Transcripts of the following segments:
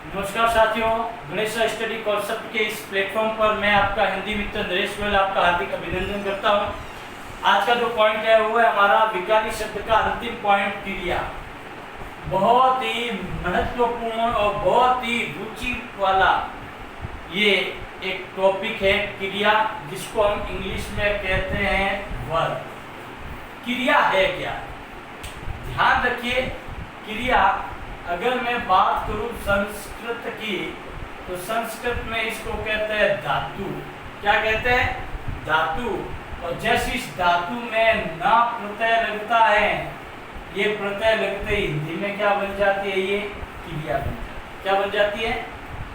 नमस्कार साथियों, Ganesh study concept के इस प्लेटफॉर्म पर मैं आपका हिंदी मित्र नरेश गोयल आपका हार्दिक अभिनंदन करता हूं। आज का जो पॉइंट है वो है हमारा विकारी शब्द का अंतिम पॉइंट क्रिया। बहुत ही महत्वपूर्ण और बहुत ही रुचि वाला ये एक टॉपिक है क्रिया, जिसको हम इंग्लिश में कहते हैं वर्ब। क्रिया है क्या? ध्यान रखिए, क्रिया अगर मैं बात करूं संस्कृत की तो संस्कृत में इसको कहते हैं धातु। क्या कहते हैं? धातु। और जैसे इस धातु में ना प्रत्यय लगता है, ये प्रत्यय लगते ही हिंदी में क्या बन जाती है? ये क्रिया बन जाती है। क्या बन जाती है?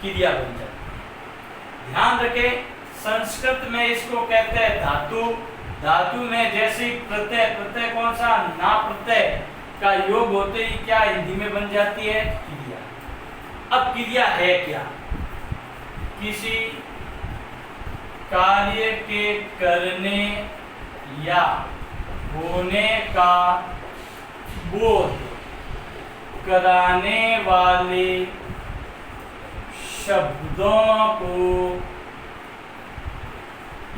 क्रिया बन जाती है। ध्यान रखें, संस्कृत में इसको कहते हैं धातु। धातु में जैसे प्रत्यय कौन सा? ना प्रत्यय का योग होते ही क्या हिंदी में बन जाती है? क्रिया। अब क्रिया है क्या? किसी कार्य के करने या होने का बोध कराने वाले शब्दों को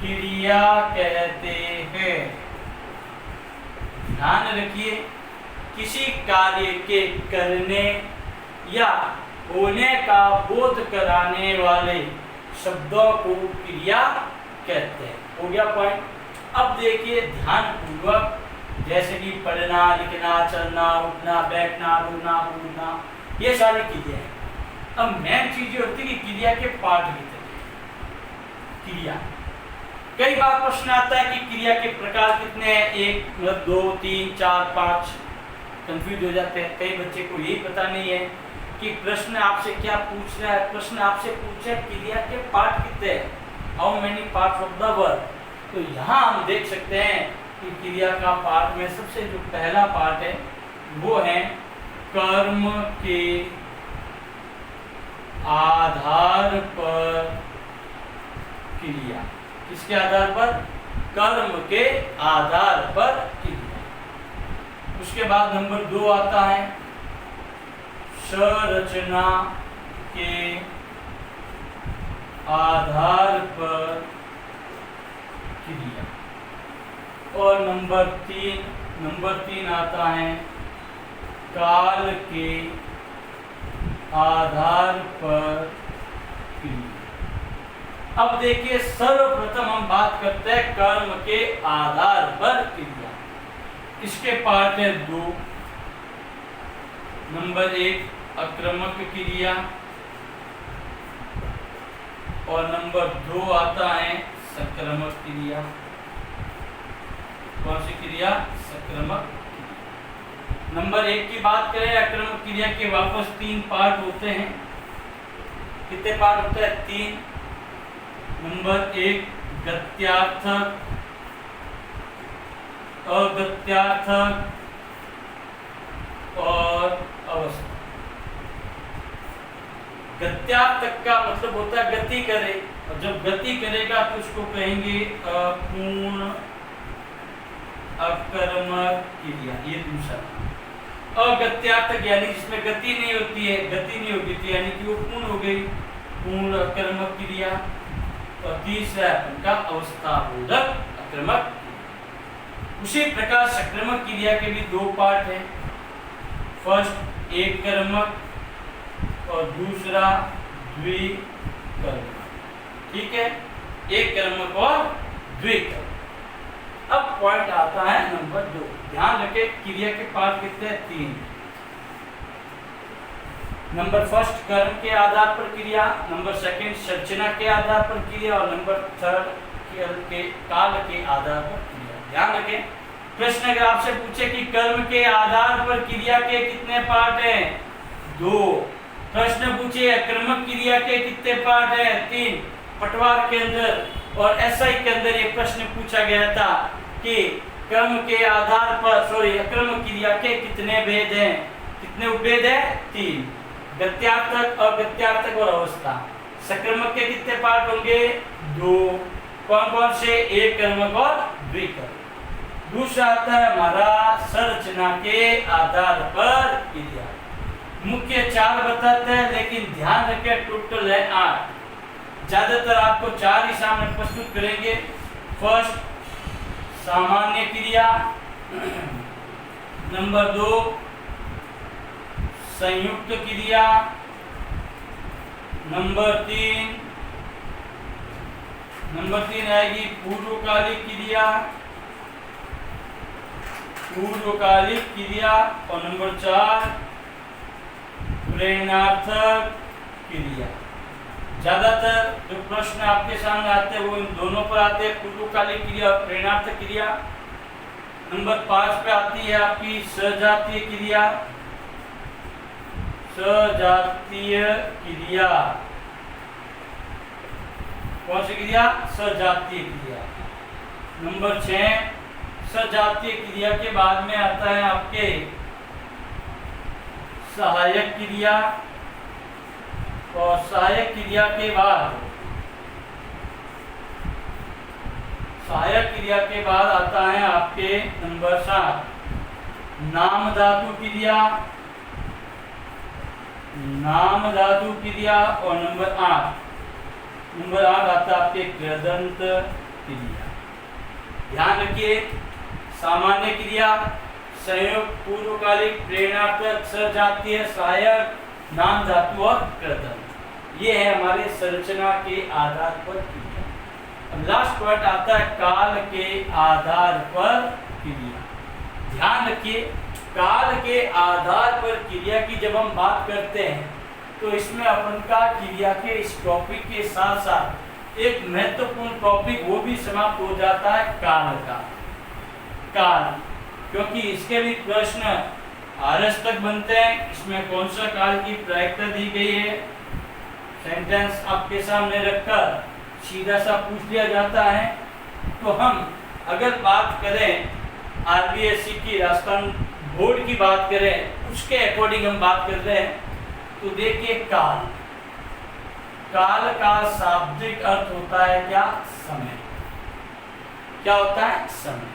क्रिया कहते हैं। ध्यान रखिए, किसी कार्य के करने या होने का बोध कराने वाले शब्दों को क्रिया कहते हैं। हो गया पॉइंट। अब देखिए ध्यान पूर्वक, जैसे कि पढ़ना, लिखना, चलना, उठना, बैठना, रोना, कूदना, ये सारी क्रिया है। अब मेन चीज होती है कि क्रिया के पार्ट कितने? क्रिया कई बार प्रश्न आता है कि क्रिया के प्रकार कितने हैं? 1, 2, 3, 4, 5। कंफ्यूज हो जाते हैं। कई बच्चे को यही पता नहीं है कि प्रश्न आपसे क्या पूछ रहा है। प्रश्न आपसे पूछे क्रिया के पार्ट कितने हैं, how many parts of the verb. तो यहाँ हम देख सकते हैं कि क्रिया का पार्ट में सबसे जो पहला पार्ट है वो है कर्म के आधार पर क्रिया। किसके आधार पर? कर्म के आधार पर क्रिया। उसके बाद नंबर 2 आता है संरचना के आधार पर क्रिया। और नंबर 3 आता है काल के आधार पर क्रिया। अब देखिए, सर्वप्रथम हम बात करते हैं कर्म के आधार पर क्रिया। इसके पार्ट है 2। नंबर 1 आक्रमक क्रिया और नंबर 2 आता है संक्रमक क्रिया। कौन सी क्रिया? संक्रमक क्रिया। नंबर 1 की बात करें, आक्रमक क्रिया के वापस 3 पार्ट होते हैं। कितने पार्ट होते हैं? 3। नंबर 1 गत्यार्थक, अगत्यार्थक और अवस्था। गत्यार्थक का मतलब होता है गति करे, और जब गति करेगा तो उसको कहेंगे अपूर्ण अकर्मक क्रिया। ये दूसरा। अगत्यार्थक यानी जिसमें गति नहीं होती है, गति नहीं होगी थी, यानी कि वो पूर्ण हो गई, पूर्ण अकर्मक क्रिया। और तीसरा उनका अवस्थाबोधक अकर्मक। उसी प्रकार संक्रमक क्रिया के भी 2 पार्ट हैं। फर्स्ट एक कर्मक और दूसरा द्विकर्मक। ठीक है, एक कर्मक और द्विकर्मक। अब पॉइंट आता है नंबर 2। ध्यान रखें, क्रिया के पार्ट कितने हैं? 3। नंबर फर्स्ट कर्म के आधार पर क्रिया, नंबर सेकंड संरचना के आधार पर क्रिया और नंबर 3 के काल के आधार पर क्रिया। ध्यान रखें, प्रश्न अगर आपसे पूछे कि कर्म के आधार पर क्रिया के कितने पार्ट हैं? 2। प्रश्न पूछे आक्रमक क्रिया के कितने पार्ट हैं? 3। पटवार के अंदर और एसआई के अंदर ये प्रश्न पूछा गया था कि कर्म के आधार पर आक्रमक क्रिया के कितने भेद हैं? कितने उपभेद हैं? 3। गत्यार्थक, अगत्यार्थक और अवस्था। संक्रमक के कितने पार्ट होंगे? 2। कौन कौन से? एक कर्मक और द्विकर्मक। दूसरा आता है हमारा संरचना के आधार पर क्रिया। मुख्य 4 बताते हैं, लेकिन ध्यान रखें टोटल है 8। ज्यादातर आपको 4 ही सामने प्रस्तुत करेंगे। फर्स्ट सामान्य क्रिया, नंबर 2 संयुक्त क्रिया, नंबर 3 आएगी पूर्वकालिक क्रिया, और नंबर 4 प्रेरणार्थक क्रिया। ज्यादातर जो प्रश्न आपके सामने आते हैं वो इन दोनों पर आते हैं, पूर्वकालिक क्रिया और प्रेरणार्थक क्रिया। नंबर 5 पे आती है आपकी सजातीय क्रिया। कौन सी क्रिया? सजातीय क्रिया। नंबर 6 सजातीय क्रिया के बाद में आता है आपके सहायक क्रिया, और सहायक क्रिया के बाद आता है आपके नंबर 7 नाम धातु क्रिया, और नंबर 8 आता है आपके कृदंत क्रिया। ध्यान रखिए, सामान्य क्रिया, संयोग, पूर्वकालिक, प्रेरणार्थक, सजातीय, सहायक, नाम धातु और कृदंत, ये है हमारे संरचना के आधार पर क्रिया। अब लास्ट पॉइंट आता है काल के आधार पर क्रिया। ध्यान रखिए, काल के आधार पर क्रिया की जब हम बात करते हैं तो इसमें अपन का क्रिया के इस टॉपिक के साथ साथ एक महत्वपूर्ण टॉपिक वो भी समाप्त हो जाता है, काल का। क्योंकि इसके भी प्रश्न आरएस तक बनते हैं। इसमें कौन सा काल की प्रायिकता दी गई है, सेंटेंस आपके सामने रखकर सीधा सा पूछ लिया जाता है। तो हम अगर बात करें आरबीएससी की, राजस्थान बोर्ड की बात करें, उसके अकॉर्डिंग हम बात कर रहे हैं। तो देखिए, काल का शाब्दिक अर्थ होता है क्या? समय। क्या होता है? समय।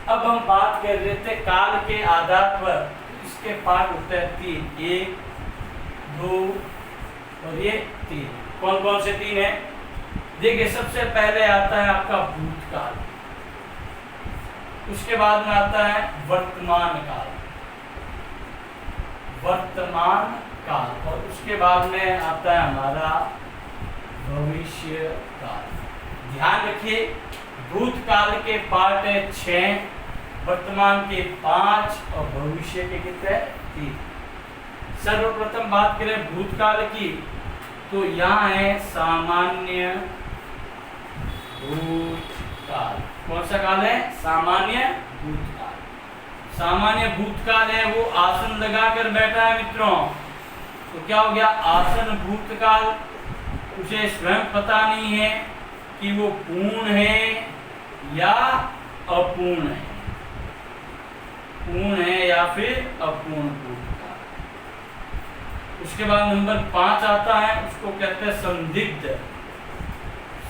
अब हम बात कर रहे थे काल के आधार पर, इसके पार्ट होते हैं 3, 1, 2 और ये 3। कौन कौन से 3 है? देखिए, सबसे पहले आता है आपका भूतकाल, उसके बाद में आता है वर्तमान काल, और उसके बाद में आता है हमारा भविष्य काल। ध्यान रखिए, भूतकाल के पार्ट है 6, वर्तमान के 5 और भविष्य के कितने? 3। सर्वप्रथम बात करें भूतकाल की, तो यहाँ है सामान्य भूतकाल। कौन सा काल है? सामान्य भूतकाल। सामान्य भूतकाल है वो आसन लगाकर बैठा है मित्रों। तो क्या हो गया? आसन भूतकाल। उसे स्वयं पता नहीं है कि वो पूर्ण है या अपूर्ण है, पूर्ण है या फिर अपूर्ण भूतकाल। उसके बाद नंबर 5 आता है, उसको कहते हैं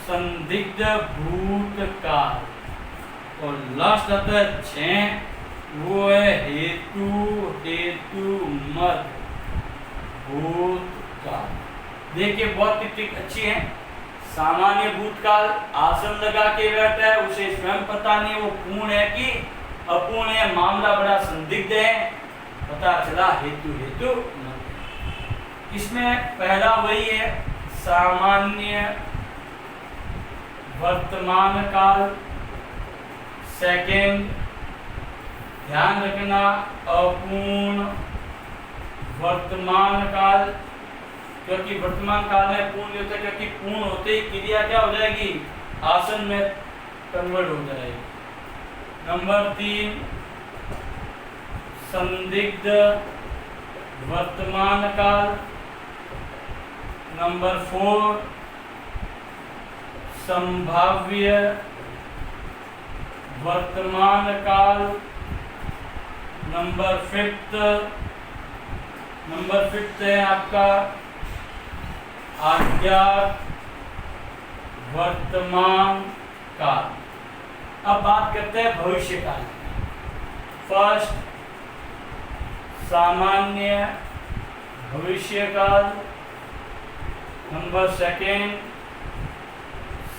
संदिग्ध भूतकाल। और लास्ट आता है 6, वो है हेतुमत भूतकाल। देखिए, बहुत टिक अच्छी है। सामान्य भूतकाल, आसन लगा के बैठा है, उसे स्वयं पता नहीं वो पूर्ण है कि अपूर्ण है, मामला बड़ा संदिग्ध है, पता चला हेतु मत। इसमें पहला वही है सामान्य वर्तमान काल। सेकेंड, ध्यान रखना, अपूर्ण वर्तमान काल, क्योंकि वर्तमान काल में पूर्ण नहीं होता, क्योंकि पूर्ण होते ही क्रिया क्या हो जाएगी? आसन में कन्वर्ट हो जाएगी। नंबर 3, संदिग्ध वर्तमान काल। नंबर 4, संभाव्य वर्तमान काल। नंबर 5 है आपका अज्ञात वर्तमान काल। अब बात करते हैं भविष्य काल। फर्स्ट, सामान्य भविष्यकाल। नंबर सेकेंड,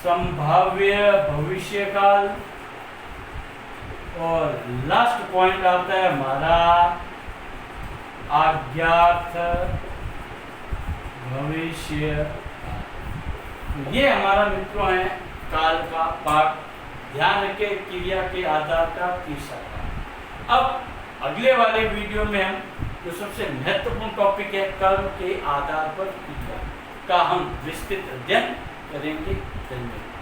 संभाव्य भविष्यकाल। और लास्ट पॉइंट आता है हमारा अज्ञात भविष्य। ये हमारा मित्रों है काल का पाठ। ध्यान रखें, क्रिया के आधार का तीसरा पाठ। अब अगले वाले वीडियो में हम जो सबसे महत्वपूर्ण टॉपिक है कर्म के आधार पर क्रिया का हम विस्तृत अध्ययन करेंगे। धन्यवाद।